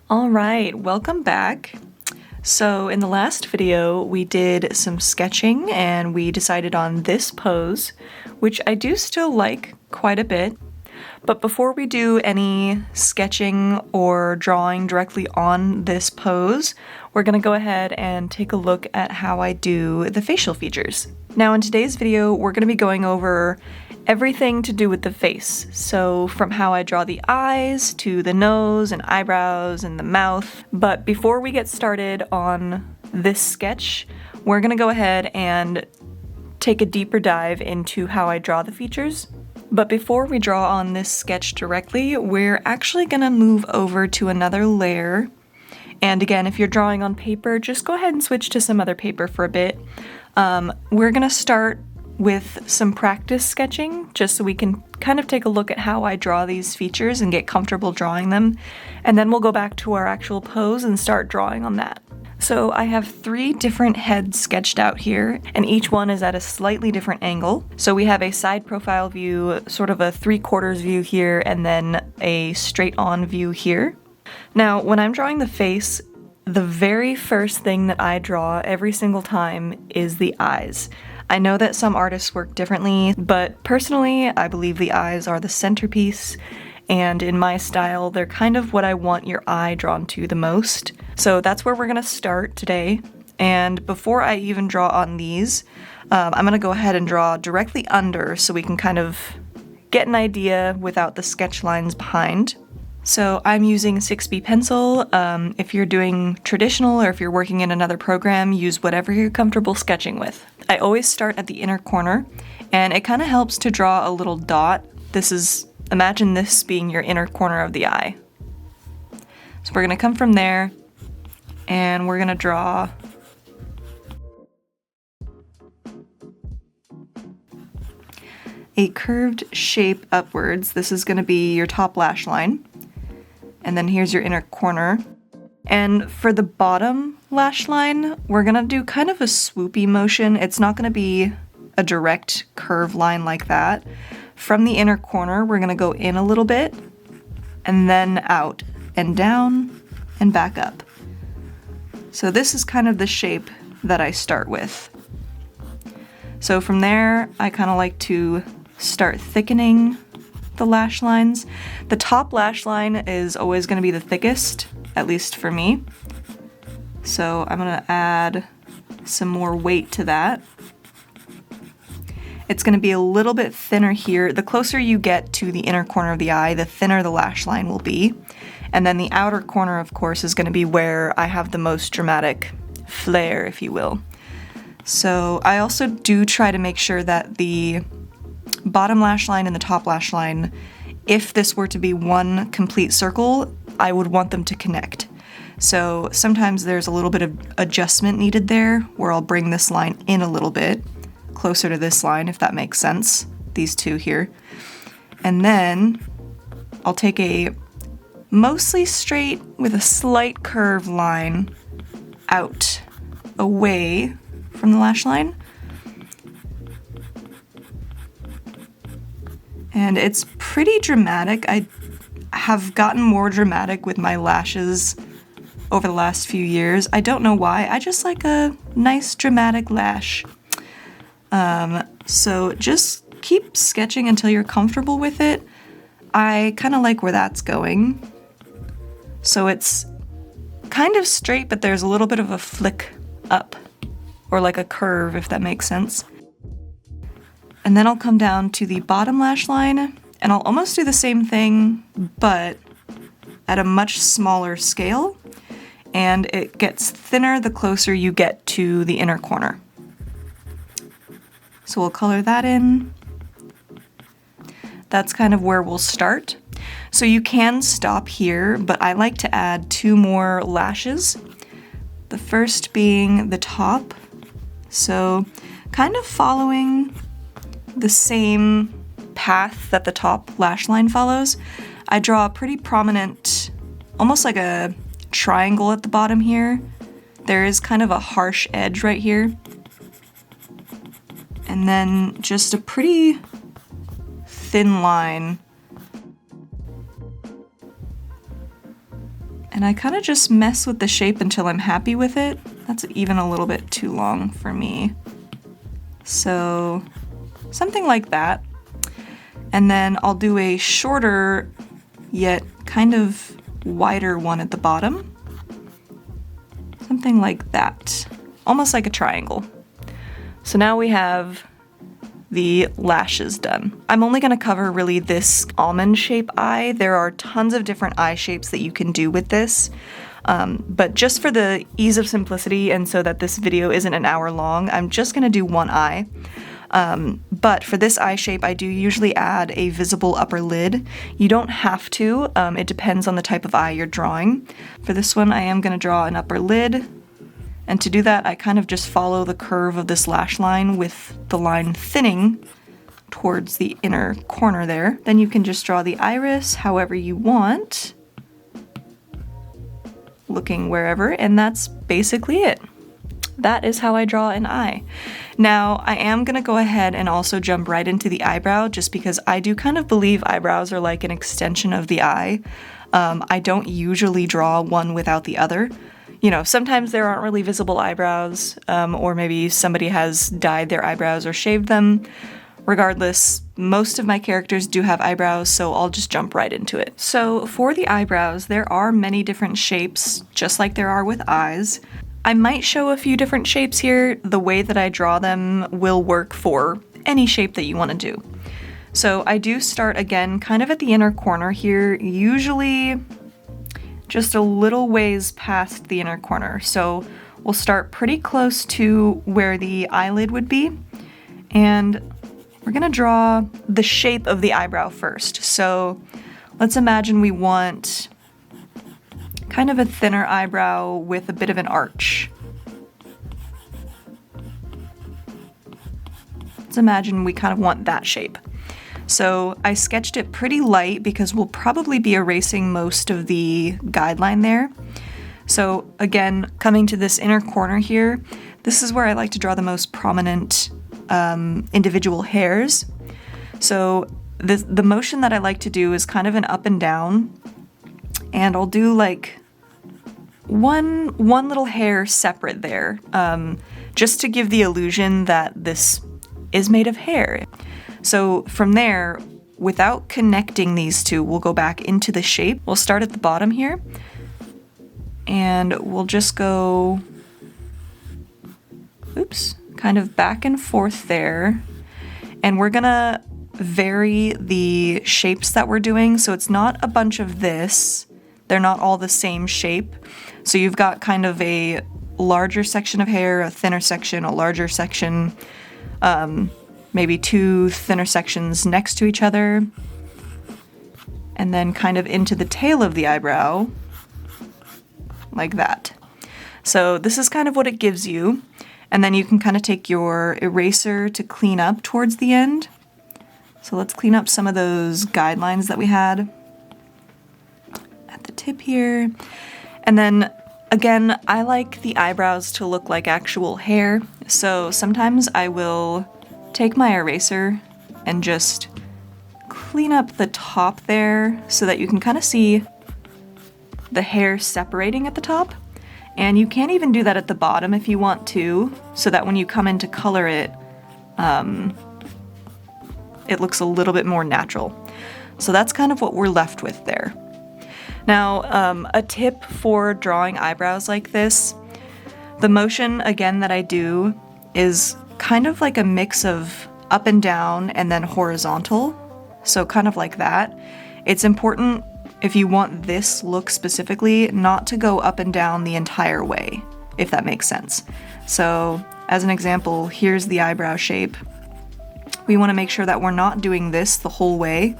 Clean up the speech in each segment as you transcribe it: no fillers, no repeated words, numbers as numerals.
All right, welcome back. So in the last video, we did some sketching and we decided on this pose, which I do still like quite a bit. But before we do any sketching or drawing directly on this pose, we're gonna go ahead and take a look at how I do the facial features. Now in today's video, we're gonna be going over everything to do with the face. So from how I draw the eyes to the nose and eyebrows and the mouth. But before we get started on this sketch, we're gonna go ahead and take a deeper dive into how I draw the features. But before we draw on this sketch directly, we're actually gonna move over to another layer. And again, if you're drawing on paper, just go ahead and switch to some other paper for a bit. We're gonna start with some practice sketching, just so we can kind of take a look at how I draw these features and get comfortable drawing them. And then we'll go back to our actual pose and start drawing on that. So I have 3 different heads sketched out here, and each one is at a slightly different angle. So we have a side profile view, sort of a 3/4 view here, and then a straight on view here. Now, when I'm drawing the face, the very first thing that I draw every single time is the eyes. I know that some artists work differently, but personally, I believe the eyes are the centerpiece, and in my style, they're kind of what I want your eye drawn to the most. So that's where we're gonna start today. And before I even draw on these, I'm gonna go ahead and draw directly under so we can kind of get an idea without the sketch lines behind. So I'm using 6B pencil. If you're doing traditional or if you're working in another program, use whatever you're comfortable sketching with. I always start at the inner corner, and it kind of helps to draw a little dot. Imagine this being your inner corner of the eye. So we're gonna come from there, and we're gonna draw a curved shape upwards. This is gonna be your top lash line. And then here's your inner corner. And for the bottom lash line, we're gonna do kind of a swoopy motion. It's not gonna be a direct curve line like that. From the inner corner, we're gonna go in a little bit, and then out, and down, and back up. So this is kind of the shape that I start with. So from there, I kind of like to start thickening the lash lines. The top lash line is always going to be the thickest, at least for me. So I'm going to add some more weight to that. It's going to be a little bit thinner here. The closer you get to the inner corner of the eye, the thinner the lash line will be. And then the outer corner, of course, is going to be where I have the most dramatic flair, if you will. So I also do try to make sure that the bottom lash line and the top lash line, if this were to be one complete circle, I would want them to connect. So sometimes there's a little bit of adjustment needed there, where I'll bring this line in a little bit, closer to this line, if that makes sense, these two here. And then I'll take a mostly straight with a slight curve line out, away from the lash line. And it's pretty dramatic. I have gotten more dramatic with my lashes over the last few years. I don't know why. I just like a nice dramatic lash. So just keep sketching until you're comfortable with it. I kind of like where that's going. So it's kind of straight, but there's a little bit of a flick up, or like a curve, if that makes sense. And then I'll come down to the bottom lash line, and I'll almost do the same thing, but at a much smaller scale, and it gets thinner the closer you get to the inner corner. So we'll color that in. That's kind of where we'll start. So you can stop here, but I like to add 2 more lashes. The first being the top. So kind of following the same path that the top lash line follows. I draw a pretty prominent, almost like a triangle at the bottom here. There is kind of a harsh edge right here. And then just a pretty thin line And I kind of just mess with the shape until I'm happy with it. That's even a little bit too long for me. So something like that. And then I'll do a shorter yet kind of wider one at the bottom. Something like that. Almost like a triangle. So now we have the lashes done. I'm only going to cover really this almond shape eye. There are tons of different eye shapes that you can do with this. But just for the ease of simplicity and so that this video isn't an hour long, I'm just going to do one eye. But for this eye shape, I do usually add a visible upper lid. You don't have to, it depends on the type of eye you're drawing. For this one, I am going to draw an upper lid. And to do that, I kind of just follow the curve of this lash line with the line thinning towards the inner corner there. Then you can just draw the iris however you want, looking wherever, and that's basically it. That is how I draw an eye. Now, I am going to go ahead and also jump right into the eyebrow, just because I do kind of believe eyebrows are like an extension of the eye. I don't usually draw one without the other. You know, sometimes there aren't really visible eyebrows, or maybe somebody has dyed their eyebrows or shaved them. Regardless, most of my characters do have eyebrows, so I'll just jump right into it. So for the eyebrows, there are many different shapes, just like there are with eyes. I might show a few different shapes here. The way that I draw them will work for any shape that you want to do. So I do start again kind of at the inner corner here, usually just a little ways past the inner corner. So we'll start pretty close to where the eyelid would be, and we're gonna draw the shape of the eyebrow first. So let's imagine we want kind of a thinner eyebrow with a bit of an arch. Let's imagine we kind of want that shape. So I sketched it pretty light because we'll probably be erasing most of the guideline there. So again, coming to this inner corner here, this is where I like to draw the most prominent individual hairs. So the motion that I like to do is kind of an up and down, and I'll do like one little hair separate there, just to give the illusion that this is made of hair. So from there, without connecting these two, we'll go back into the shape. We'll start at the bottom here, and we'll just go, oops, kind of back and forth there. And we're gonna vary the shapes that we're doing, so it's not a bunch of this. They're not all the same shape. So you've got kind of a larger section of hair, a thinner section, a larger section, maybe two thinner sections next to each other, and then kind of into the tail of the eyebrow, like that. So this is kind of what it gives you, and then you can kind of take your eraser to clean up towards the end. So let's clean up some of those guidelines that we had at the tip here. And then again, I like the eyebrows to look like actual hair, so sometimes I will take my eraser and just clean up the top there so that you can kind of see the hair separating at the top. And you can even do that at the bottom if you want to, so that when you come in to color it, it looks a little bit more natural. So that's kind of what we're left with there. Now, a tip for drawing eyebrows like this, the motion, again, that I do is kind of like a mix of up and down and then horizontal, so kind of like that. It's important, if you want this look specifically, not to go up and down the entire way, if that makes sense. So, as an example, here's the eyebrow shape. We want to make sure that we're not doing this the whole way,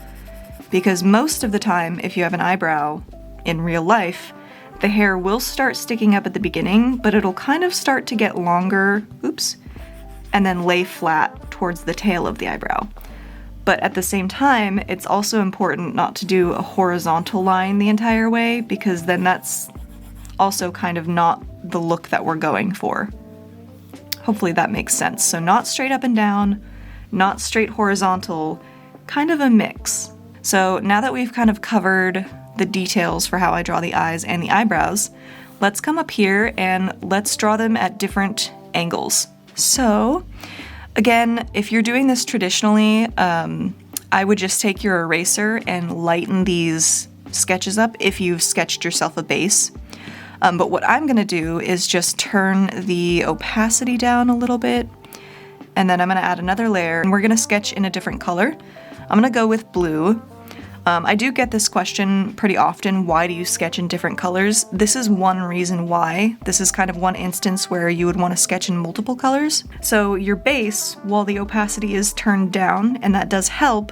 because most of the time, if you have an eyebrow in real life, the hair will start sticking up at the beginning, but it'll kind of start to get longer, oops, and then lay flat towards the tail of the eyebrow. But at the same time, it's also important not to do a horizontal line the entire way, because then that's also kind of not the look that we're going for. Hopefully that makes sense. So not straight up and down, not straight horizontal, kind of a mix. So now that we've kind of covered the details for how I draw the eyes and the eyebrows, let's come up here and let's draw them at different angles. So again, if you're doing this traditionally, I would just take your eraser and lighten these sketches up if you've sketched yourself a base. But what I'm gonna do is just turn the opacity down a little bit, and then I'm gonna add another layer, and we're gonna sketch in a different color. I'm gonna go with blue. I do get this question pretty often, why do you sketch in different colors? This is one reason why. This is kind of one instance where you would want to sketch in multiple colors. So your base, while the opacity is turned down, and that does help,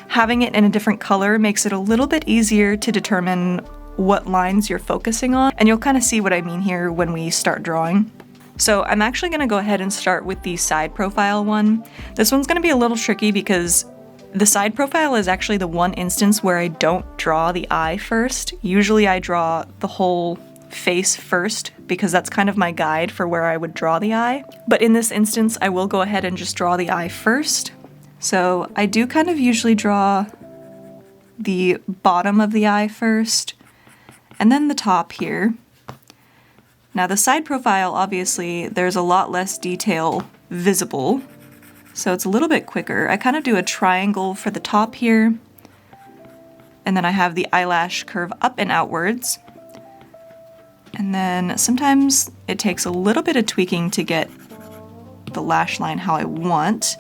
having it in a different color makes it a little bit easier to determine what lines you're focusing on, and you'll kind of see what I mean here when we start drawing. So I'm actually going to go ahead and start with the side profile one. This one's going to be a little tricky because the side profile is actually the one instance where I don't draw the eye first. Usually I draw the whole face first because that's kind of my guide for where I would draw the eye. But in this instance, I will go ahead and just draw the eye first. So I do kind of usually draw the bottom of the eye first, and then the top here. Now the side profile, obviously, there's a lot less detail visible, so it's a little bit quicker. I kind of do a triangle for the top here, and then I have the eyelash curve up and outwards. And then sometimes it takes a little bit of tweaking to get the lash line how I want.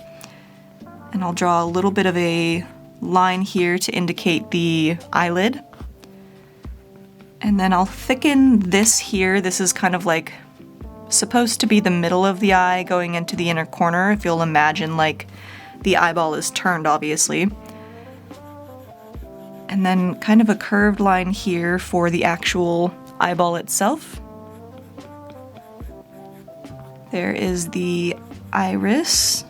And I'll draw a little bit of a line here to indicate the eyelid. And then I'll thicken this here. This is kind of like supposed to be the middle of the eye going into the inner corner, if you'll imagine like the eyeball is turned, obviously. And then kind of a curved line here for the actual eyeball itself. There is the iris.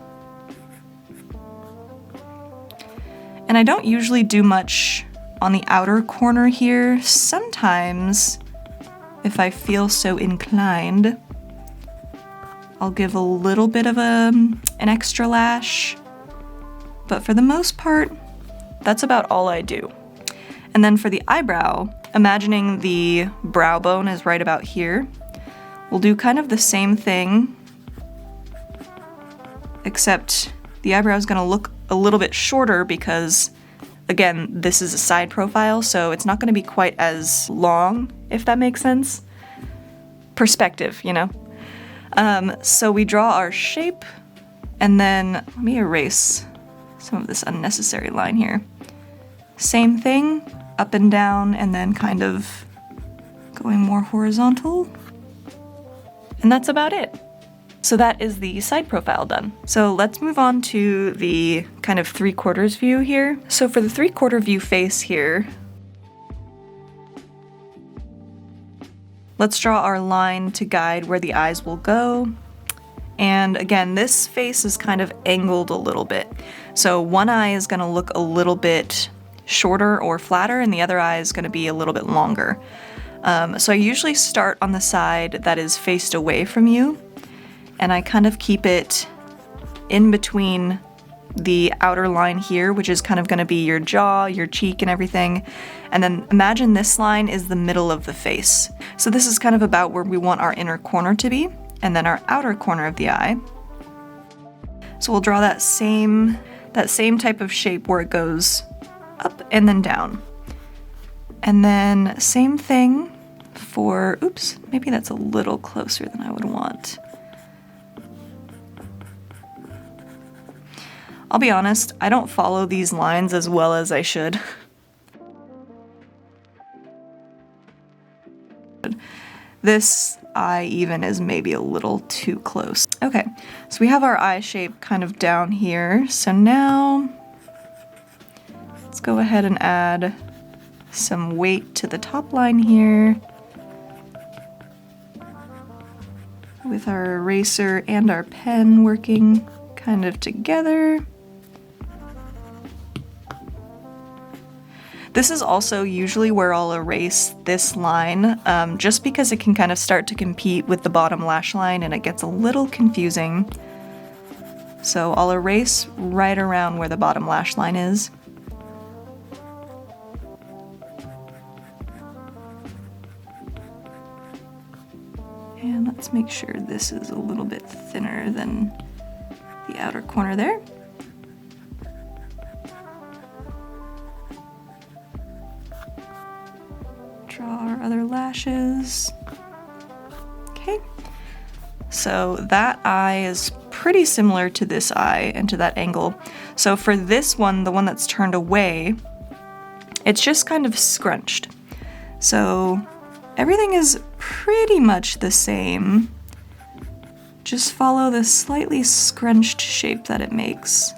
And I don't usually do much on the outer corner here. Sometimes, if I feel so inclined, I'll give a little bit of an extra lash, but for the most part, that's about all I do. And then for the eyebrow, imagining the brow bone is right about here, we'll do kind of the same thing, except the eyebrow is gonna look a little bit shorter because, again, this is a side profile, so it's not gonna be quite as long, if that makes sense. Perspective, you know? So we draw our shape, and then let me erase some of this unnecessary line here. Same thing, up and down, and then kind of going more horizontal. And that's about it. So that is the side profile done. So let's move on to the kind of 3/4 view here. So for the 3/4 view face here, let's draw our line to guide where the eyes will go. And again, this face is kind of angled a little bit. So one eye is gonna look a little bit shorter or flatter, and the other eye is gonna be a little bit longer. So I usually start on the side that is faced away from you, and I kind of keep it in between the outer line here, which is kind of gonna be your jaw, your cheek, and everything. And then imagine this line is the middle of the face. So this is kind of about where we want our inner corner to be, and then our outer corner of the eye. So we'll draw that same type of shape where it goes up and then down. And then same thing for, oops, maybe that's a little closer than I would want. I'll be honest, I don't follow these lines as well as I should. This eye even is maybe a little too close. Okay, so we have our eye shape kind of down here. So now let's go ahead and add some weight to the top line here with our eraser and our pen working kind of together. This is also usually where I'll erase this line, just because it can kind of start to compete with the bottom lash line and it gets a little confusing. So I'll erase right around where the bottom lash line is. And let's make sure this is a little bit thinner than the outer corner there. Draw our other lashes. Okay. So that eye is pretty similar to this eye and to that angle. So for this one, the one that's turned away, it's just kind of scrunched. So everything is pretty much the same. Just follow the slightly scrunched shape that it makes.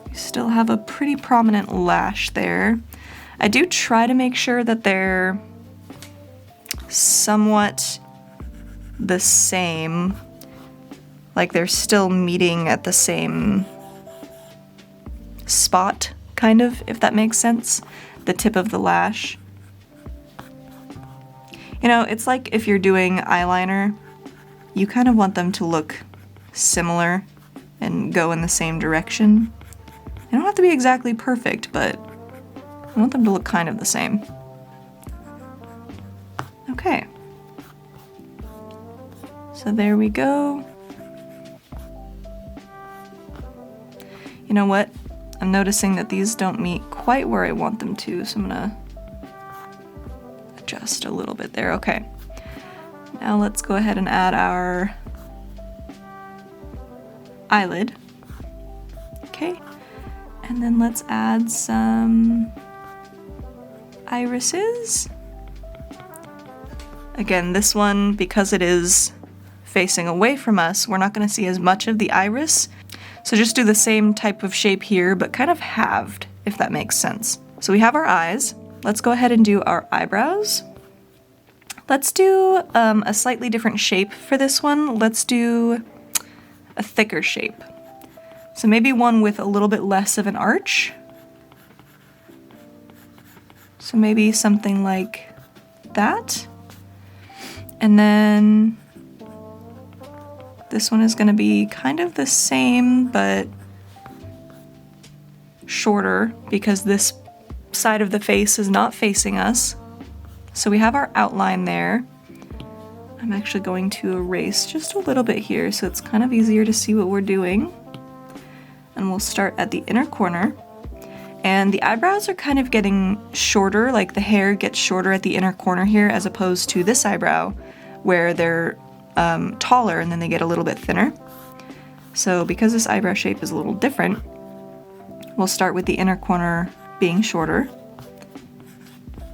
You still have a pretty prominent lash there. I do try to make sure that they're somewhat the same, like they're still meeting at the same spot, kind of, if that makes sense, the tip of the lash. You know, it's like if you're doing eyeliner, you kind of want them to look similar and go in the same direction. They don't have to be exactly perfect, but I want them to look kind of the same. Okay. So there we go. You know what? I'm noticing that these don't meet quite where I want them to, so I'm gonna adjust a little bit there. Okay. Now let's go ahead and add our eyelid. Okay. And then let's add some irises. Again, this one, because it is facing away from us, we're not going to see as much of the iris. So just do the same type of shape here, but kind of halved, if that makes sense. So we have our eyes. Let's go ahead and do our eyebrows. Let's do a slightly different shape for this one. Let's do a thicker shape. So maybe one with a little bit less of an arch. So maybe something like that. And then this one is going to be kind of the same, but shorter because this side of the face is not facing us. So we have our outline there. I'm actually going to erase just a little bit here so it's kind of easier to see what we're doing. And we'll start at the inner corner. And the eyebrows are kind of getting shorter, like the hair gets shorter at the inner corner here as opposed to this eyebrow where they're taller and then they get a little bit thinner. So because this eyebrow shape is a little different, we'll start with the inner corner being shorter.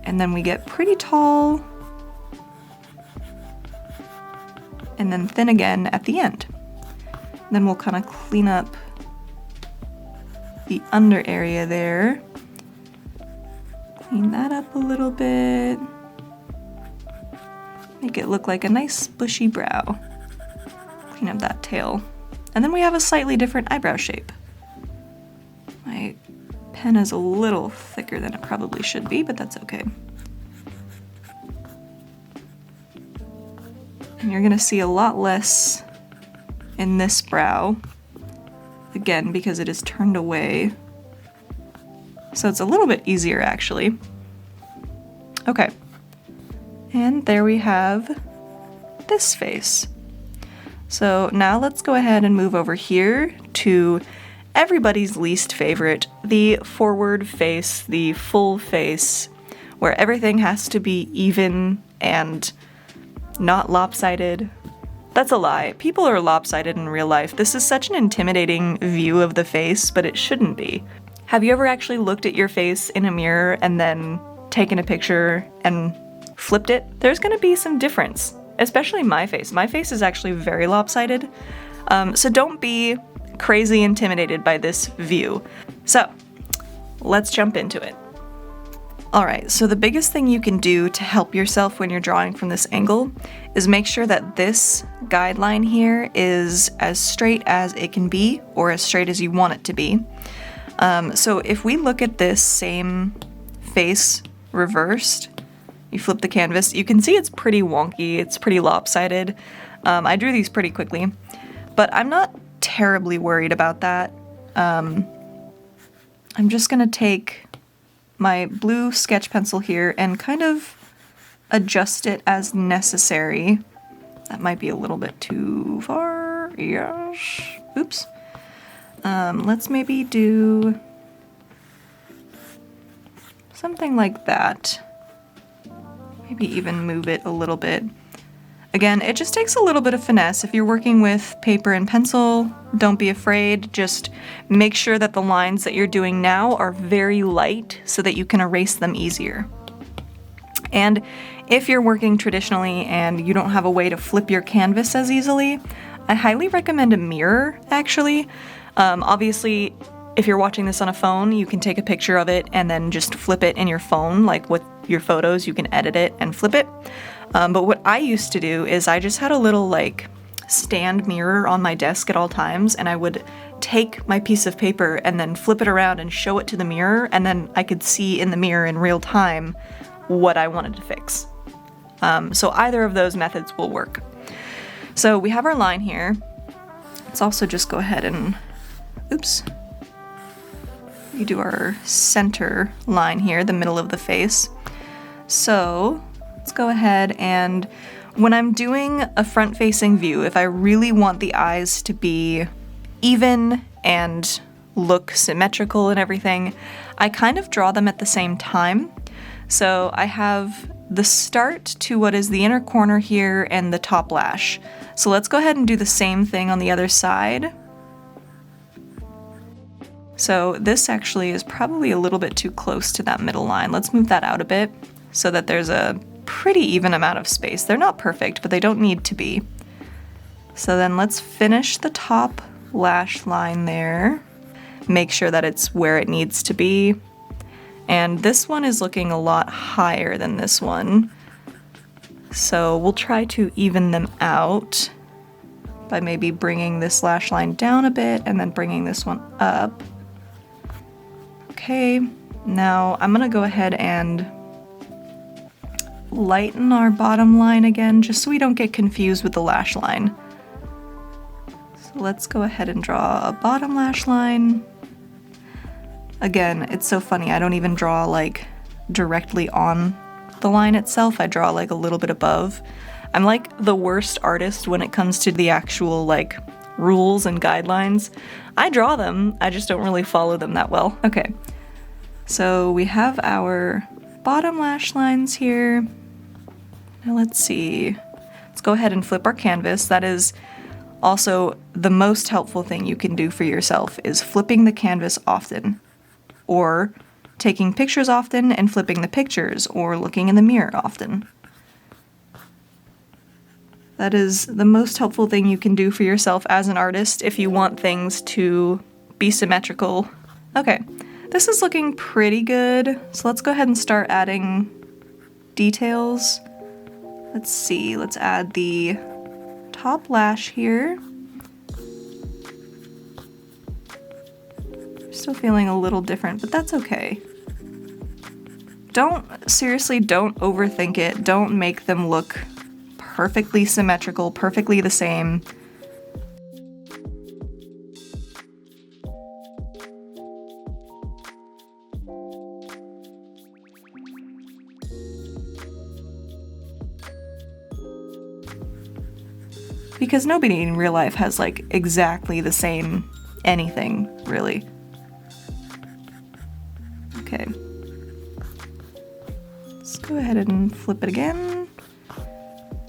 And then we get pretty tall and then thin again at the end. Then we'll kind of clean up the under area there. Clean that up a little bit. Make it look like a nice bushy brow. Clean up that tail. And then we have a slightly different eyebrow shape. My pen is a little thicker than it probably should be, but that's okay. And you're gonna see a lot less in this brow, again, because it is turned away. So it's a little bit easier, actually. Okay. And there we have this face. So now let's go ahead and move over here to everybody's least favorite, the forward face, the full face, where everything has to be even and not lopsided. That's a lie. People are lopsided in real life. This is such an intimidating view of the face, but it shouldn't be. Have you ever actually looked at your face in a mirror and then taken a picture and flipped it? There's gonna be some difference, especially my face. My face is actually very lopsided, so don't be crazy intimidated by this view. So let's jump into it. Alright, so the biggest thing you can do to help yourself when you're drawing from this angle is make sure that this guideline here is as straight as it can be, or as straight as you want it to be. So if we look at this same face reversed, you flip the canvas, you can see it's pretty wonky, it's pretty lopsided. I drew these pretty quickly, but I'm not terribly worried about that. I'm just gonna take my blue sketch pencil here and kind of adjust it as necessary. That might be a little bit too far. Yes. Oops. Let's maybe do something like that. Maybe even move it a little bit. Again, it just takes a little bit of finesse. If you're working with paper and pencil, don't be afraid. Just make sure that the lines that you're doing now are very light so that you can erase them easier. And if you're working traditionally and you don't have a way to flip your canvas as easily, I highly recommend a mirror, actually. Obviously, if you're watching this on a phone, you can take a picture of it and then just flip it in your phone, like with your photos, you can edit it and flip it. But what I used to do is I just had a little like stand mirror on my desk at all times, and I would take my piece of paper and then flip it around and show it to the mirror, and then I could see in the mirror in real time what I wanted to fix. So either of those methods will work. So we have our line here. Let's also just go ahead and, oops. We do our center line here, the middle of the face. So let's go ahead and when I'm doing a front-facing view, if I really want the eyes to be even and look symmetrical and everything, I kind of draw them at the same time. So I have the start to what is the inner corner here and the top lash. So let's go ahead and do the same thing on the other side. So this actually is probably a little bit too close to that middle line. Let's move that out a bit so that there's a pretty even amount of space. They're not perfect, but they don't need to be. So then let's finish the top lash line there. Make sure that it's where it needs to be. And this one is looking a lot higher than this one. So we'll try to even them out by maybe bringing this lash line down a bit and then bringing this one up. Okay, now I'm gonna go ahead and lighten our bottom line again, just so we don't get confused with the lash line. So let's go ahead and draw a bottom lash line. Again, it's so funny, I don't even draw like directly on the line itself, I draw like a little bit above. I'm like the worst artist when it comes to the actual like rules and guidelines. I draw them, I just don't really follow them that well. Okay, so we have our bottom lash lines here. Now let's see, let's go ahead and flip our canvas. That is also the most helpful thing you can do for yourself, is flipping the canvas often, or taking pictures often and flipping the pictures, or looking in the mirror often. That is the most helpful thing you can do for yourself as an artist if you want things to be symmetrical. Okay, this is looking pretty good, so let's go ahead and start adding details. Let's see, let's add the top lash here. Still feeling a little different, but that's okay. Seriously, don't overthink it. Don't make them look perfectly symmetrical, perfectly the same. Because nobody in real life has like exactly the same anything, really. Okay. Let's go ahead and flip it again.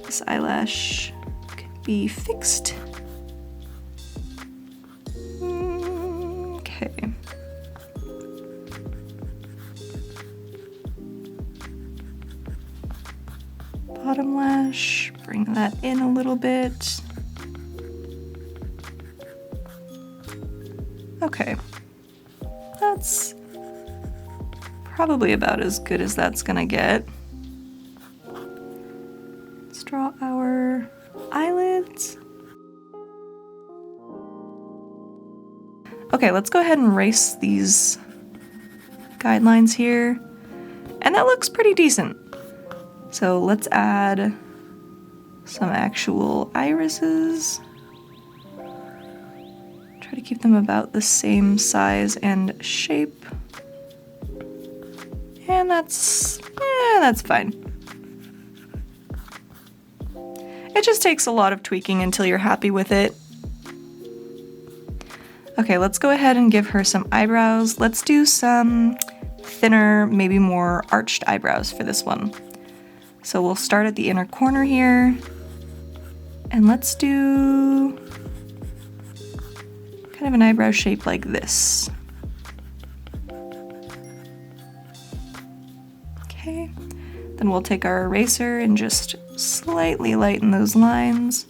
This eyelash could be fixed. Okay. Bottom lash, bring that in a little bit. Okay. That's probably about as good as that's gonna get. Let's draw our eyelids. Okay, let's go ahead and erase these guidelines here. And that looks pretty decent. So let's add some actual irises. Try to keep them about the same size and shape. And that's fine. It just takes a lot of tweaking until you're happy with it. Okay, let's go ahead and give her some eyebrows. Let's do some thinner, maybe more arched eyebrows for this one. So we'll start at the inner corner here, and let's do kind of an eyebrow shape like this. Okay, then we'll take our eraser and just slightly lighten those lines.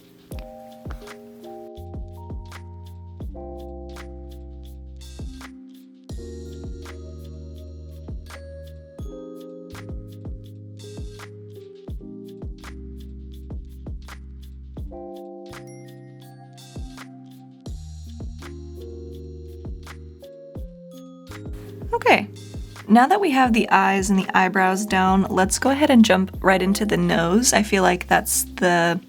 Okay, now that we have the eyes and the eyebrows down, let's go ahead and jump right into the nose. I feel like that's the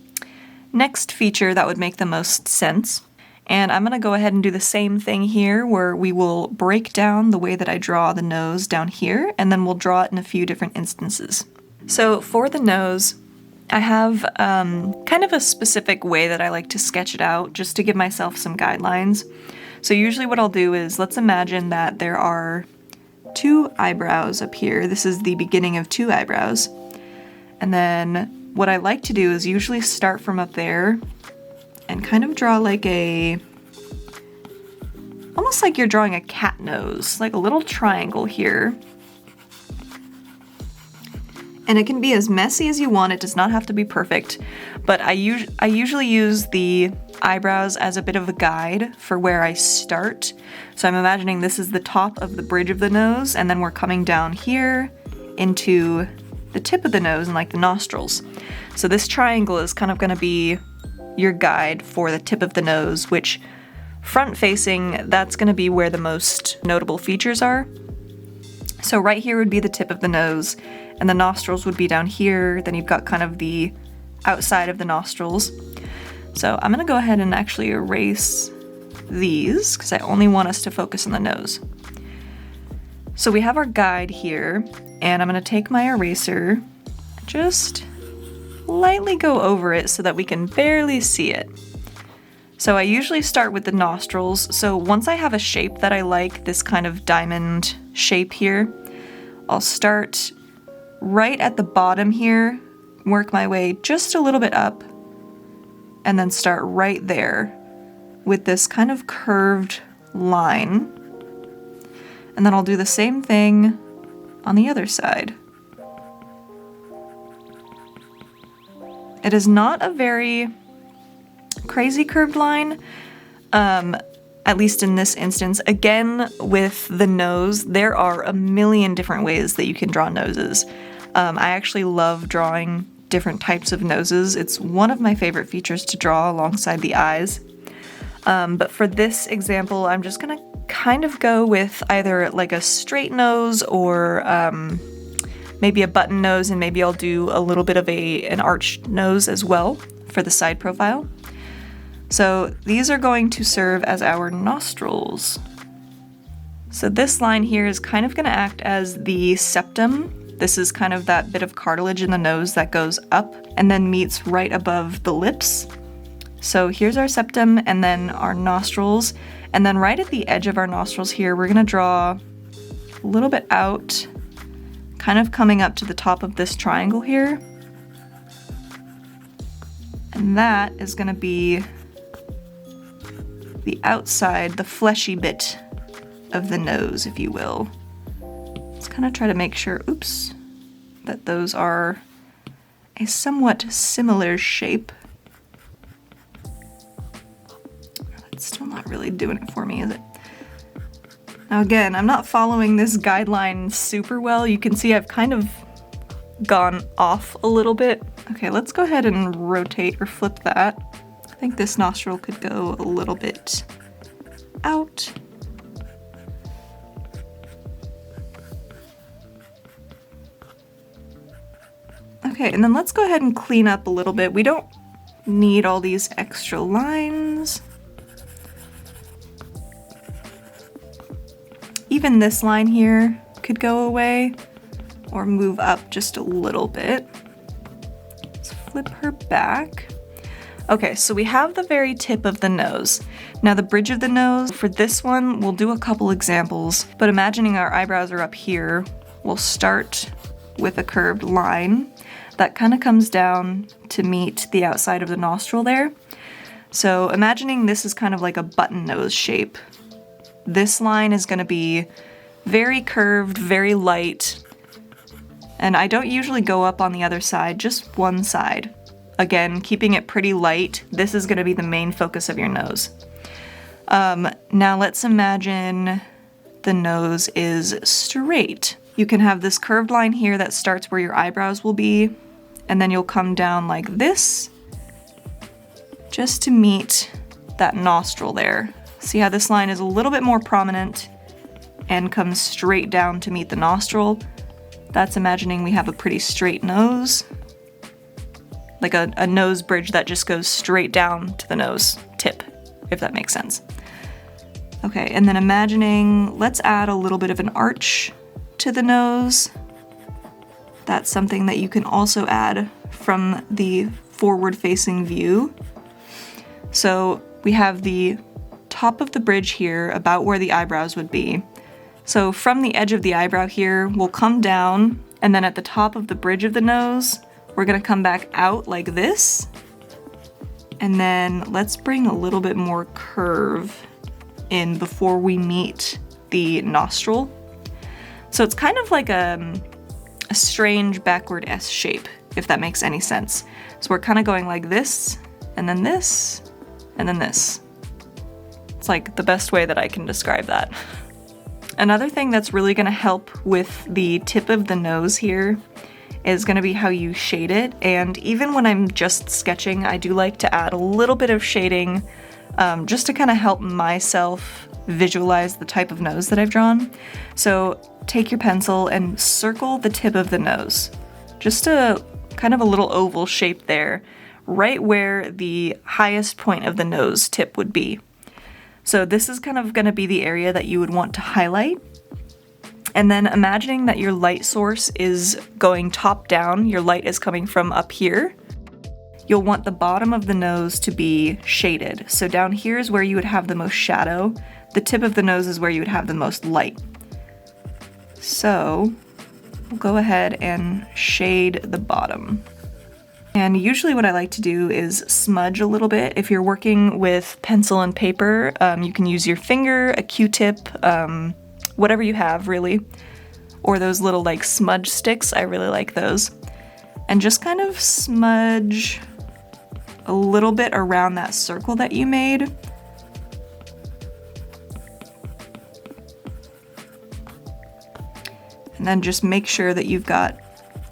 next feature that would make the most sense. And I'm gonna go ahead and do the same thing here, where we will break down the way that I draw the nose down here, and then we'll draw it in a few different instances. So for the nose, I have kind of a specific way that I like to sketch it out, just to give myself some guidelines. So usually what I'll do is, let's imagine that there are 2 eyebrows up here. This is the beginning of 2 eyebrows. And then what I like to do is usually start from up there and kind of draw like almost like you're drawing a cat nose, like a little triangle here. And it can be as messy as you want, it does not have to be perfect, but I usually use the eyebrows as a bit of a guide for where I start. So I'm imagining this is the top of the bridge of the nose, and then we're coming down here into the tip of the nose and like the nostrils. So this triangle is kind of going to be your guide for the tip of the nose, which front facing, that's going to be where the most notable features are. So right here would be the tip of the nose, and the nostrils would be down here. Then you've got kind of the outside of the nostrils. So I'm gonna go ahead and actually erase these because I only want us to focus on the nose. So we have our guide here, and I'm gonna take my eraser, just lightly go over it so that we can barely see it. So I usually start with the nostrils. So once I have a shape that I like, this kind of diamond shape here, I'll start right at the bottom here, work my way just a little bit up, and then start right there with this kind of curved line. And then I'll do the same thing on the other side. It is not a very crazy curved line, at least in this instance. Again, with the nose, there are a million different ways that you can draw noses. I actually love drawing different types of noses. It's one of my favorite features to draw alongside the eyes. But for this example, I'm just gonna kind of go with either like a straight nose or maybe a button nose, and maybe I'll do a little bit of an arched nose as well for the side profile. So these are going to serve as our nostrils. So this line here is kind of gonna act as the septum. This is kind of that bit of cartilage in the nose that goes up and then meets right above the lips. So here's our septum and then our nostrils. And then right at the edge of our nostrils here, we're gonna draw a little bit out, kind of coming up to the top of this triangle here. And that is gonna be the outside, the fleshy bit of the nose, if you will. Let's kind of try to make sure, oops, that those are a somewhat similar shape. That's still not really doing it for me, is it? Now again, I'm not following this guideline super well. You can see I've kind of gone off a little bit. Okay, let's go ahead and rotate or flip that. I think this nostril could go a little bit out. Okay, and then let's go ahead and clean up a little bit. We don't need all these extra lines. Even this line here could go away. or move up just a little bit. Let's flip her back. Okay, so we have the very tip of the nose. Now the bridge of the nose, for this one, we'll do a couple examples, but imagining our eyebrows are up here, we'll start with a curved line that kind of comes down to meet the outside of the nostril there. So imagining this is kind of like a button nose shape. This line is going to be very curved, very light, and I don't usually go up on the other side, just one side. Again, keeping it pretty light, this is going to be the main focus of your nose. Now let's imagine the nose is straight. You can have this curved line here that starts where your eyebrows will be, and then you'll come down like this, just to meet that nostril there. See how this line is a little bit more prominent and comes straight down to meet the nostril? That's imagining we have a pretty straight nose. Like a nose bridge that just goes straight down to the nose tip, if that makes sense. Okay, and then imagining, let's add a little bit of an arch to the nose. That's something that you can also add from the forward-facing view. So we have the top of the bridge here, about where the eyebrows would be. So from the edge of the eyebrow here, we'll come down, and then at the top of the bridge of the nose, we're gonna come back out like this, and then let's bring a little bit more curve in before we meet the nostril. So it's kind of like a strange backward S shape, if that makes any sense. So we're kind of going like this, and then this, and then this. It's like the best way that I can describe that. Another thing that's really gonna help with the tip of the nose here is going to be how you shade it, and even when I'm just sketching, I do like to add a little bit of shading just to kind of help myself visualize the type of nose that I've drawn. So take your pencil and circle the tip of the nose, just a kind of a little oval shape there, right where the highest point of the nose tip would be. So this is kind of going to be the area that you would want to highlight. And then imagining that your light source is going top down, your light is coming from up here, you'll want the bottom of the nose to be shaded. So down here is where you would have the most shadow, the tip of the nose is where you would have the most light. So we'll go ahead and shade the bottom. And usually what I like to do is smudge a little bit. If you're working with pencil and paper, you can use your finger, a Q-tip, whatever you have really, or those little like smudge sticks, I really like those. And just kind of smudge a little bit around that circle that you made. And then just make sure that you've got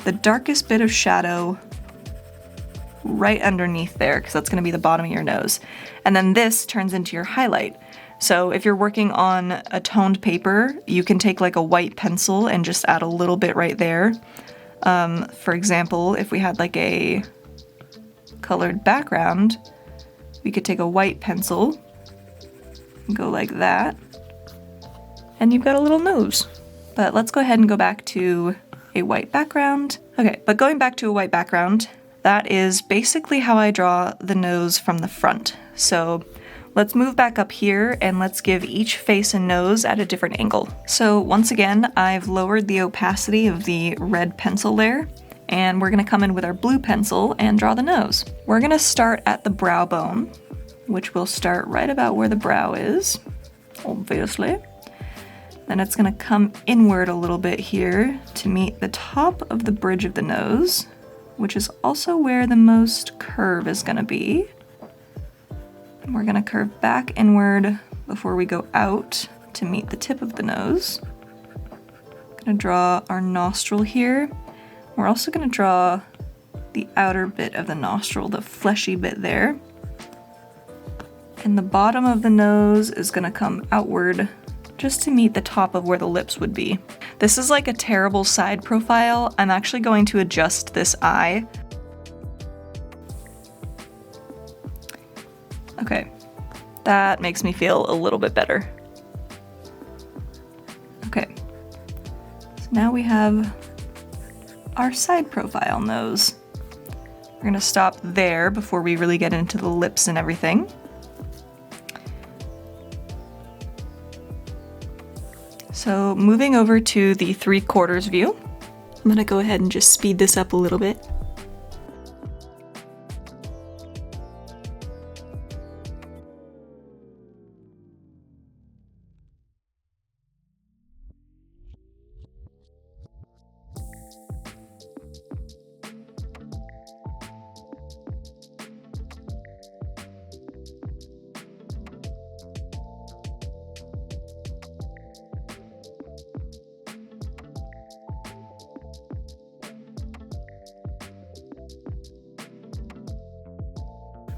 the darkest bit of shadow right underneath there, because that's going to be the bottom of your nose. And then this turns into your highlight. So if you're working on a toned paper, you can take like a white pencil and just add a little bit right there. For example, if we had like a colored background, we could take a white pencil and go like that, and you've got a little nose. But let's go ahead and go back to a white background. Okay, but going back to a white background, that is basically how I draw the nose from the front. So let's move back up here and let's give each face and nose at a different angle. So once again, I've lowered the opacity of the red pencil there, and we're gonna come in with our blue pencil and draw the nose. We're gonna start at the brow bone, which will start right about where the brow is, obviously. Then it's gonna come inward a little bit here to meet the top of the bridge of the nose, which is also where the most curve is gonna be. We're gonna curve back inward before we go out to meet the tip of the nose. Gonna draw our nostril here. We're also gonna draw the outer bit of the nostril, the fleshy bit there. And the bottom of the nose is gonna come outward just to meet the top of where the lips would be. This is like a terrible side profile. I'm actually going to adjust this eye. Okay, that makes me feel a little bit better. Okay, so now we have our side profile nose. We're gonna stop there before we really get into the lips and everything. So moving over to the 3/4 view, I'm gonna go ahead and just speed this up a little bit.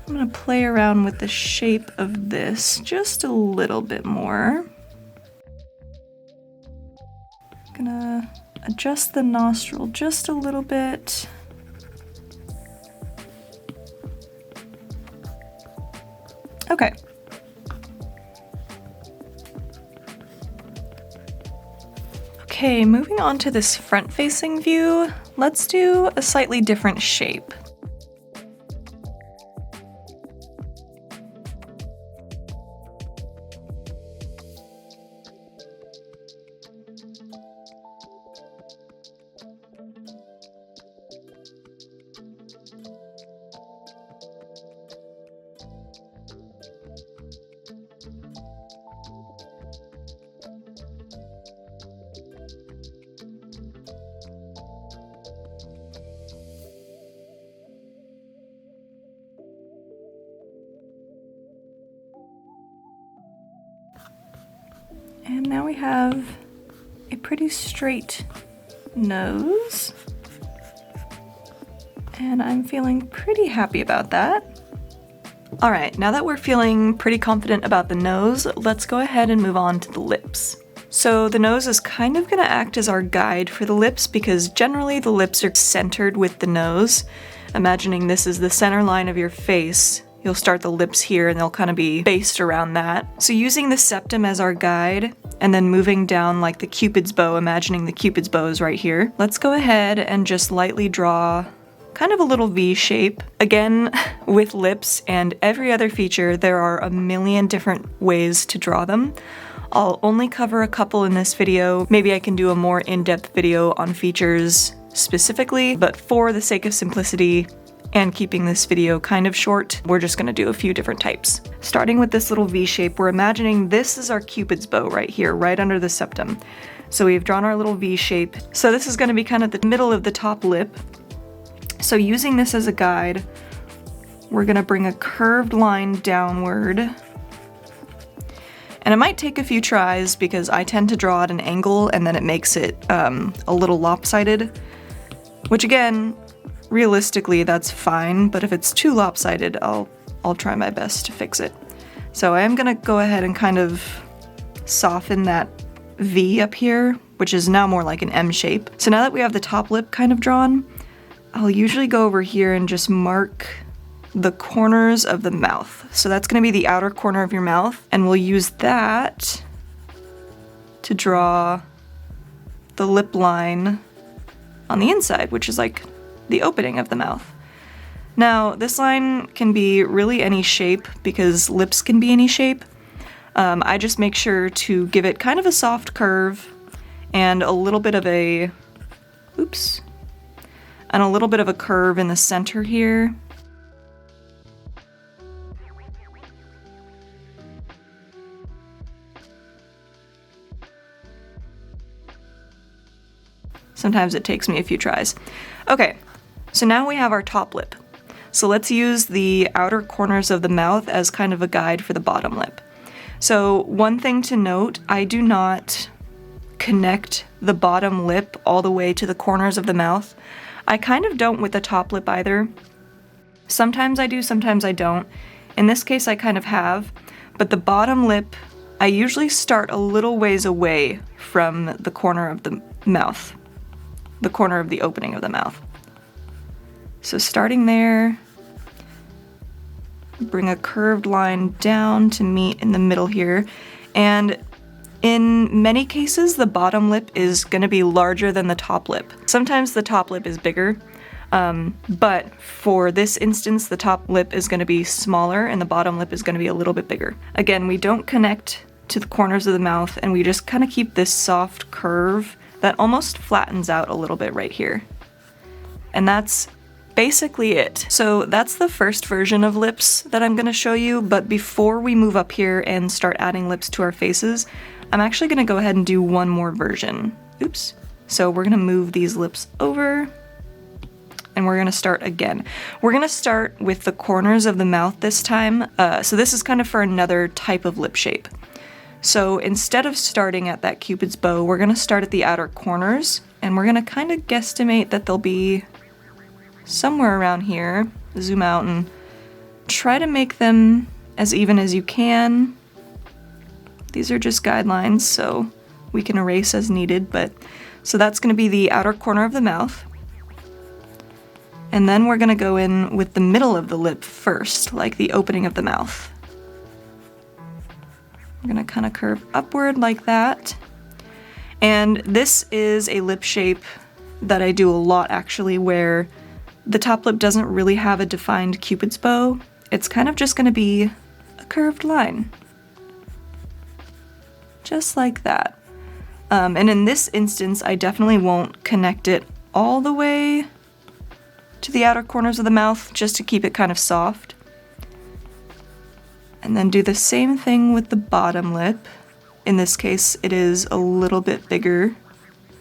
I'm gonna play around with the shape of this just a little bit more. Gonna adjust the nostril just a little bit. Okay. Okay, moving on to this front-facing view, let's do a slightly different shape. And now we have a pretty straight nose. And I'm feeling pretty happy about that. All right, now that we're feeling pretty confident about the nose, let's go ahead and move on to the lips. So the nose is kind of gonna act as our guide for the lips because generally the lips are centered with the nose. Imagining this is the center line of your face, you'll start the lips here and they'll kind of be based around that. So using the septum as our guide and then moving down like the Cupid's bow, imagining the Cupid's bow is right here. Let's go ahead and just lightly draw kind of a little V shape. Again, with lips and every other feature, there are a million different ways to draw them. I'll only cover a couple in this video. Maybe I can do a more in-depth video on features specifically, but for the sake of simplicity, and keeping this video kind of short, we're just gonna do a few different types. Starting with this little V shape, we're imagining this is our Cupid's bow right here, right under the septum. So we've drawn our little V shape. So this is gonna be kind of the middle of the top lip. So using this as a guide, we're gonna bring a curved line downward. And it might take a few tries because I tend to draw at an angle and then it makes it a little lopsided, which again, realistically, that's fine, but if it's too lopsided, I'll try my best to fix it. So I am gonna go ahead and kind of soften that V up here, which is now more like an M shape. So now that we have the top lip kind of drawn, I'll usually go over here and just mark the corners of the mouth. So that's gonna be the outer corner of your mouth, and we'll use that to draw the lip line on the inside, which is like the opening of the mouth. Now, this line can be really any shape because lips can be any shape. I just make sure to give it kind of a soft curve and a little bit of a, and a little bit of a curve in the center here. Sometimes it takes me a few tries. Okay. So now we have our top lip. So let's use the outer corners of the mouth as kind of a guide for the bottom lip. So one thing to note, I do not connect the bottom lip all the way to the corners of the mouth. I kind of don't with the top lip either. Sometimes I do, sometimes I don't. In this case I kind of have, but the bottom lip, I usually start a little ways away from the corner of the mouth, the corner of the opening of the mouth. So starting there, bring a curved line down to meet in the middle here. And In many cases, the bottom lip is going to be larger than the top lip. Sometimes the top lip is bigger, but for this instance, the top lip is going to be smaller and the bottom lip is going to be a little bit bigger. Again, we don't connect to the corners of the mouth, and we just kind of keep this soft curve that almost flattens out a little bit right here. And that's basically it. So that's the first version of lips that I'm going to show you, but before we move up here and start adding lips to our faces, I'm actually going to go ahead and do one more version. Oops. So we're going to move these lips over, and we're going to start again. We're going to start with the corners of the mouth this time. So this is kind of for another type of lip shape. So instead of starting at that Cupid's bow, we're going to start at the outer corners, and we're going to kind of guesstimate that they'll be somewhere around here. Zoom out and try to make them as even as you can. These are just guidelines, so we can erase as needed, but so that's going to be the outer corner of the mouth. And then we're going to go in with the middle of the lip first, like the opening of the mouth. We're going to kind of curve upward like that. And this is a lip shape that I do a lot actually, where the top lip doesn't really have a defined Cupid's bow. It's kind of just going to be a curved line. Just like that. And in this instance, I definitely won't connect it all the way to the outer corners of the mouth, just to keep it kind of soft. And then do the same thing with the bottom lip. In this case, it is a little bit bigger,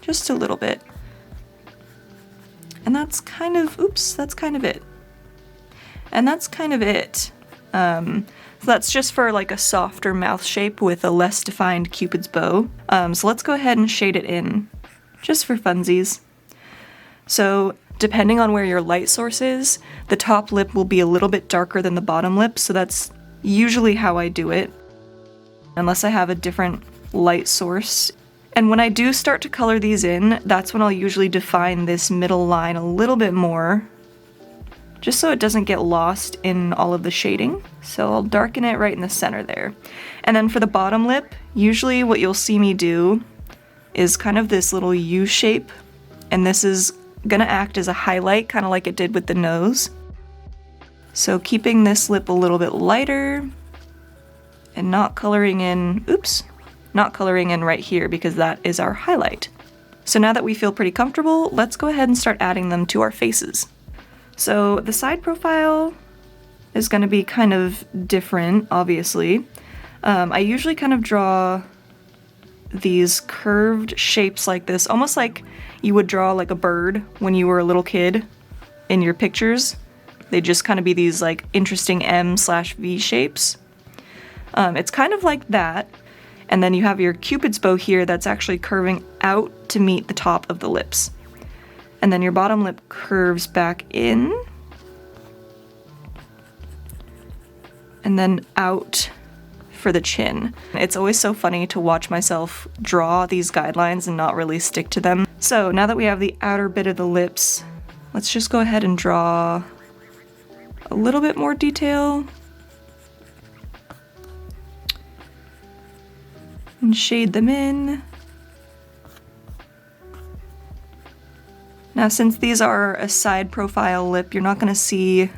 just a little bit. And that's kind of, oops, that's kind of it. And that's kind of it. So that's just for like a softer mouth shape with a less defined Cupid's bow. So let's go ahead and shade it in, just for funsies. So depending on where your light source is, the top lip will be a little bit darker than the bottom lip, so that's usually how I do it, unless I have a different light source. And when I do start to color these in, that's when I'll usually define this middle line a little bit more, just so it doesn't get lost in all of the shading. So I'll darken it right in the center there. And then for the bottom lip, usually what you'll see me do is kind of this little U shape, and this is gonna act as a highlight, kind of like it did with the nose. So keeping this lip a little bit lighter and not coloring in, oops, not coloring in right here because that is our highlight. So now that we feel pretty comfortable, let's go ahead and start adding them to our faces. So the side profile is going to be kind of different, obviously. I usually kind of draw these curved shapes like this, almost like you would draw like a bird when you were a little kid in your pictures. They just kind of be these like interesting M/V shapes. It's kind of like that. And then you have your Cupid's bow here that's actually curving out to meet the top of the lips. And then your bottom lip curves back in. And then out for the chin. It's always so funny to watch myself draw these guidelines and not really stick to them. So now that we have the outer bit of the lips, let's just go ahead and draw a little bit more detail. And shade them in. Now since these are a side profile lip, you're not going to see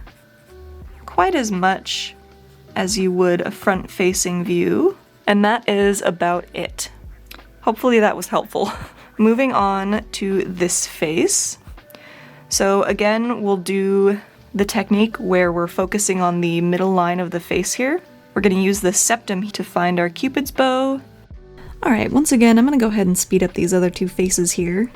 quite as much as you would a front facing view. And that is about it. Hopefully that was helpful. Moving on to this face. So again, we'll do the technique where we're focusing on the middle line of the face here. We're going to use the septum to find our Cupid's bow. Alright, once again, I'm going to go ahead and speed up these other two faces here.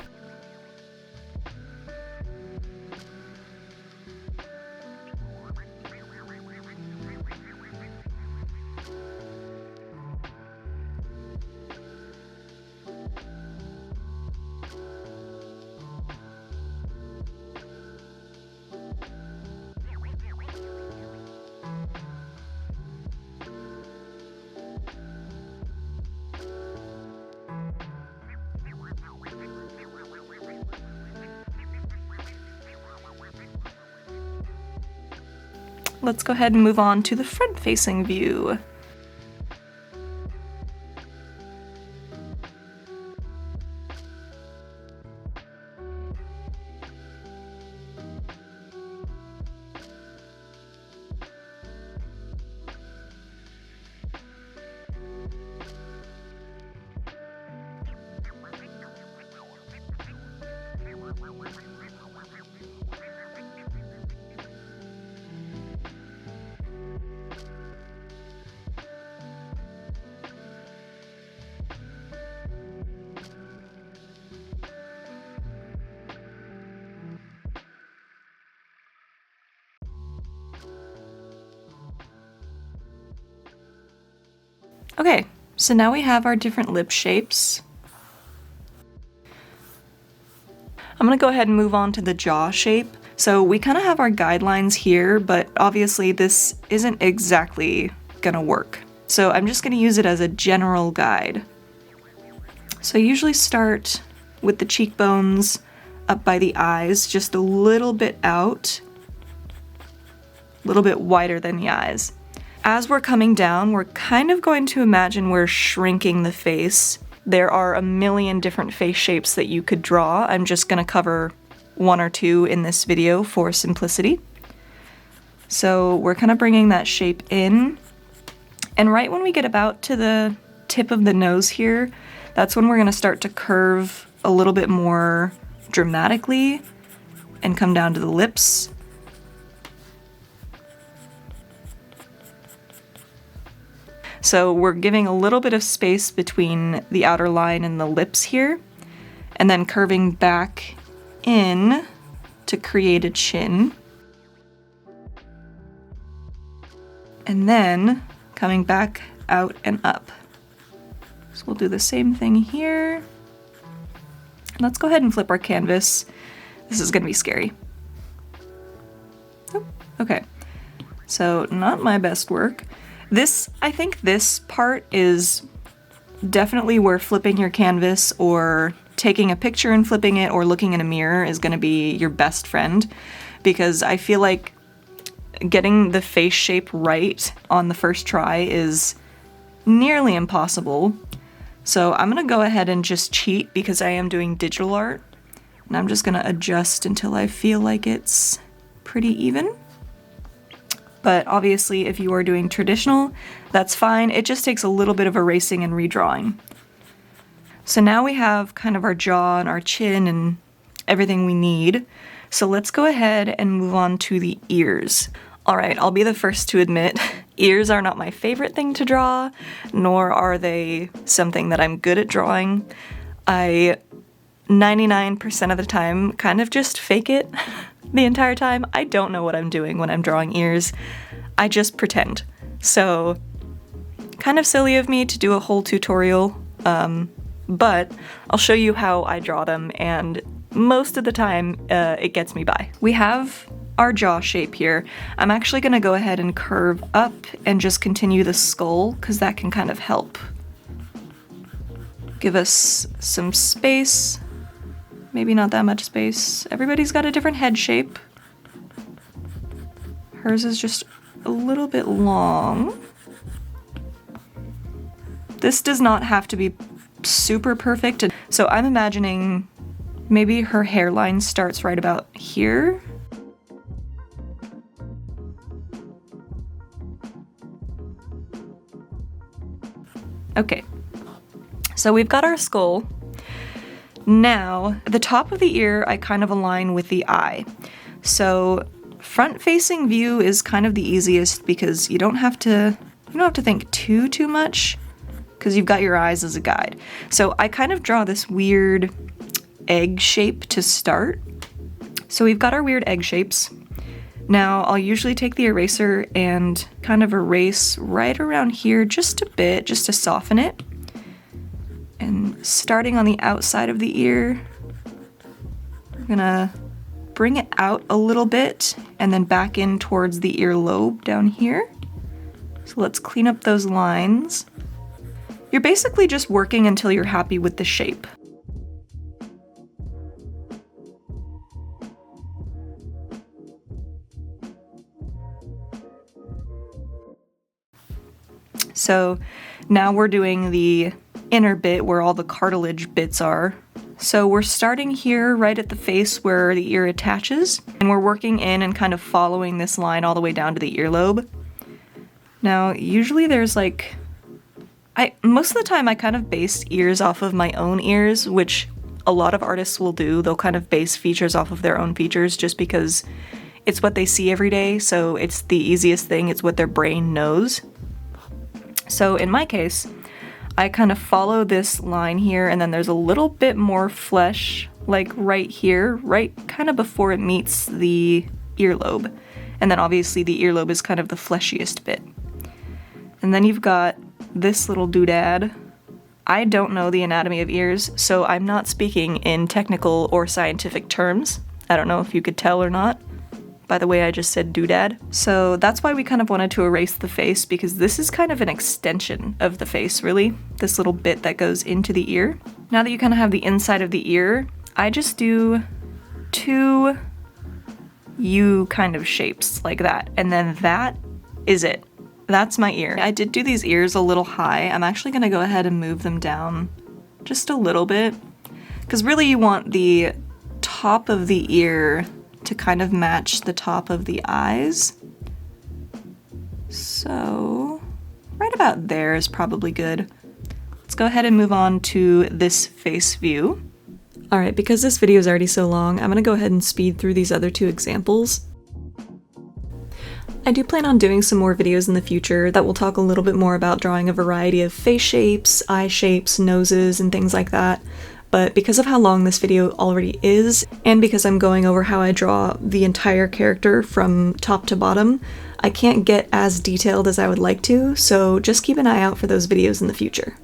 Let's go ahead and move on to the front-facing view. Okay, so now we have our different lip shapes. I'm gonna go ahead and move on to the jaw shape. So we kind of have our guidelines here, but obviously this isn't exactly gonna work. So I'm just gonna use it as a general guide. So I usually start with the cheekbones up by the eyes, just a little bit out, a little bit wider than the eyes. As we're coming down, we're kind of going to imagine we're shrinking the face. There are a million different face shapes that you could draw. I'm just gonna cover one or two in this video for simplicity. So we're kind of bringing that shape in, and right when we get about to the tip of the nose here, that's when we're gonna start to curve a little bit more dramatically and come down to the lips. So we're giving a little bit of space between the outer line and the lips here, and then curving back in to create a chin. And then coming back out and up. So we'll do the same thing here. Let's go ahead and flip our canvas. This is gonna be scary. Oh, okay, so not my best work. I think this part is definitely where flipping your canvas or taking a picture and flipping it or looking in a mirror is gonna be your best friend, because I feel like getting the face shape right on the first try is nearly impossible. So I'm gonna go ahead and just cheat because I am doing digital art, and I'm just gonna adjust until I feel like it's pretty even. But obviously if you are doing traditional, that's fine. It just takes a little bit of erasing and redrawing. So now we have kind of our jaw and our chin and everything we need. So let's go ahead and move on to the ears. All right, I'll be the first to admit, ears are not my favorite thing to draw, nor are they something that I'm good at drawing. I 99% of the time kind of just fake it the entire time. I don't know what I'm doing when I'm drawing ears. I just pretend. So kind of silly of me to do a whole tutorial, but I'll show you how I draw them, and most of the time it gets me by. We have our jaw shape here. I'm actually gonna go ahead and curve up and just continue the skull, because that can kind of help give us some space. Maybe not that much space. Everybody's got a different head shape. Hers is just a little bit long. This does not have to be super perfect. So I'm imagining maybe her hairline starts right about here. Okay, so we've got our skull. Now, the top of the ear, I kind of align with the eye. So front-facing view is kind of the easiest because you don't have to think too much, because you've got your eyes as a guide. So I kind of draw this weird egg shape to start. So we've got our weird egg shapes. Now I'll usually take the eraser and kind of erase right around here just a bit, just to soften it. And starting on the outside of the ear, I'm gonna bring it out a little bit and then back in towards the earlobe down here. So let's clean up those lines. You're basically just working until you're happy with the shape. So now we're doing the inner bit where all the cartilage bits are. So we're starting here right at the face where the ear attaches, and we're working in and kind of following this line all the way down to the earlobe. Now, usually there's like, most of the time I kind of base ears off of my own ears, which a lot of artists will do. They'll kind of base features off of their own features just because it's what they see every day, so it's the easiest thing, it's what their brain knows. So in my case, I kind of follow this line here, and then there's a little bit more flesh, like right here, right kind of before it meets the earlobe. And then obviously the earlobe is kind of the fleshiest bit. And then you've got this little doodad. I don't know the anatomy of ears, so I'm not speaking in technical or scientific terms. I don't know if you could tell or not by the way I just said doodad. So that's why we kind of wanted to erase the face, because this is kind of an extension of the face, really. This little bit that goes into the ear. Now that you kind of have the inside of the ear, I just do 2 U kind of shapes like that, and then that is it. That's my ear. I did do these ears a little high. I'm actually gonna go ahead and move them down just a little bit, because really you want the top of the ear to kind of match the top of the eyes. So right about there is probably good. Let's go ahead and move on to this face view. All right, because this video is already so long, I'm gonna go ahead and speed through these other 2 examples. I do plan on doing some more videos in the future that will talk a little bit more about drawing a variety of face shapes, eye shapes, noses, and things like that. But because of how long this video already is, and because I'm going over how I draw the entire character from top to bottom, I can't get as detailed as I would like to, so just keep an eye out for those videos in the future.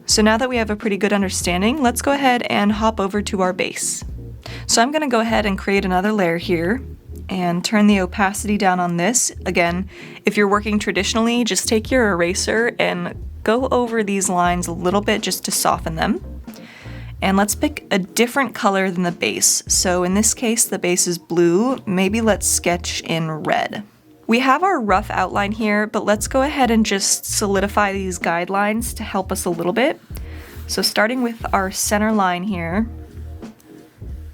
So now that we have a pretty good understanding, let's go ahead and hop over to our base. So I'm going to go ahead and create another layer here and turn the opacity down on this. Again, if you're working traditionally, just take your eraser and go over these lines a little bit just to soften them. And let's pick a different color than the base. So in this case, the base is blue. Maybe let's sketch in red. We have our rough outline here, but let's go ahead and just solidify these guidelines to help us a little bit. So starting with our center line here,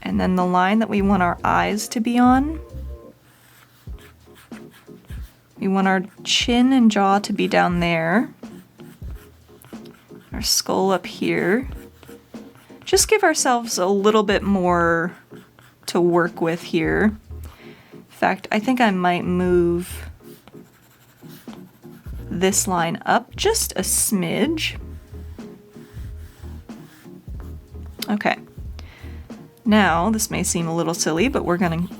and then the line that we want our eyes to be on. We want our chin and jaw to be down there. Our skull up here. Just give ourselves a little bit more to work with here. In fact, I think I might move this line up just a smidge. Okay. Now, this may seem a little silly, but we're going to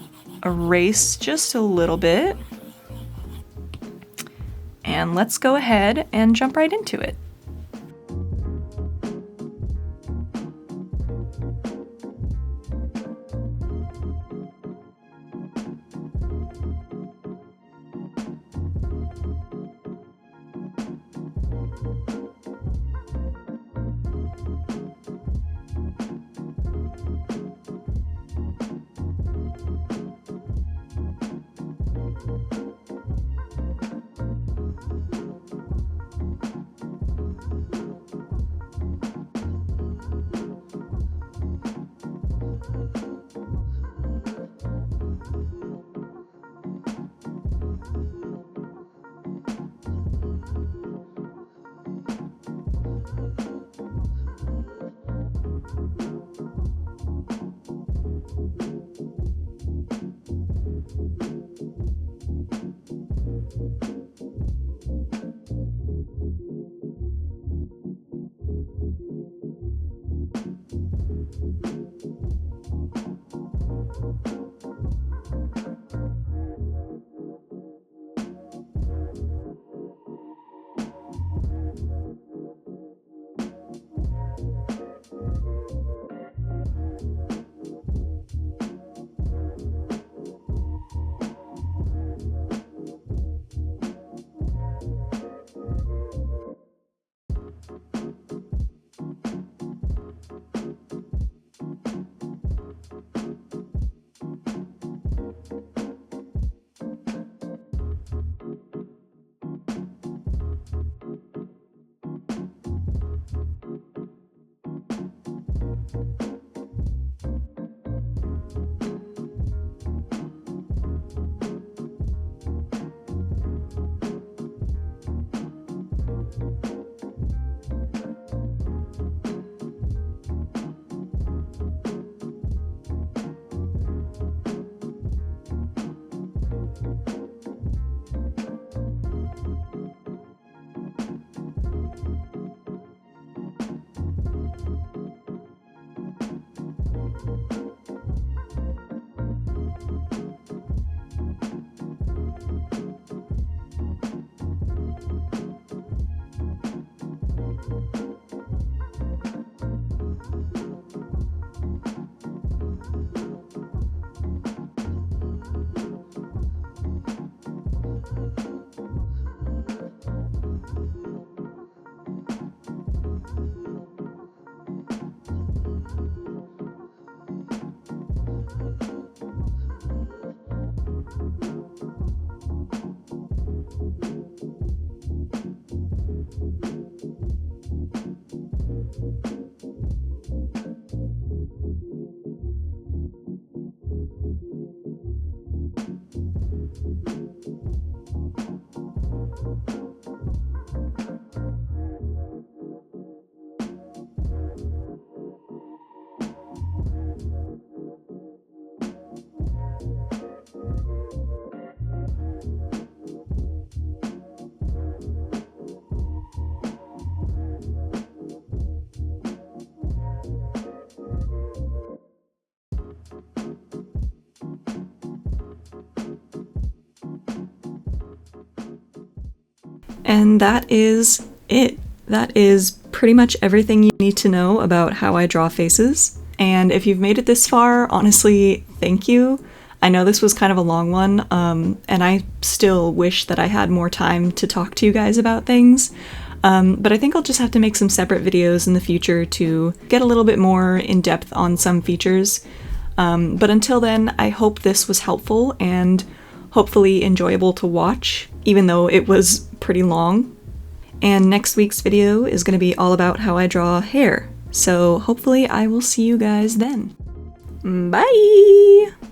erase just a little bit. And let's go ahead and jump right into it. And that is it. That is pretty much everything you need to know about how I draw faces. And if you've made it this far, honestly, thank you. I know this was kind of a long one, and I still wish that I had more time to talk to you guys about things. But I think I'll just have to make some separate videos in the future to get a little bit more in depth on some features. But until then, I hope this was helpful and hopefully enjoyable to watch, even though it was pretty long. And next week's video is going to be all about how I draw hair. So hopefully I will see you guys then. Bye!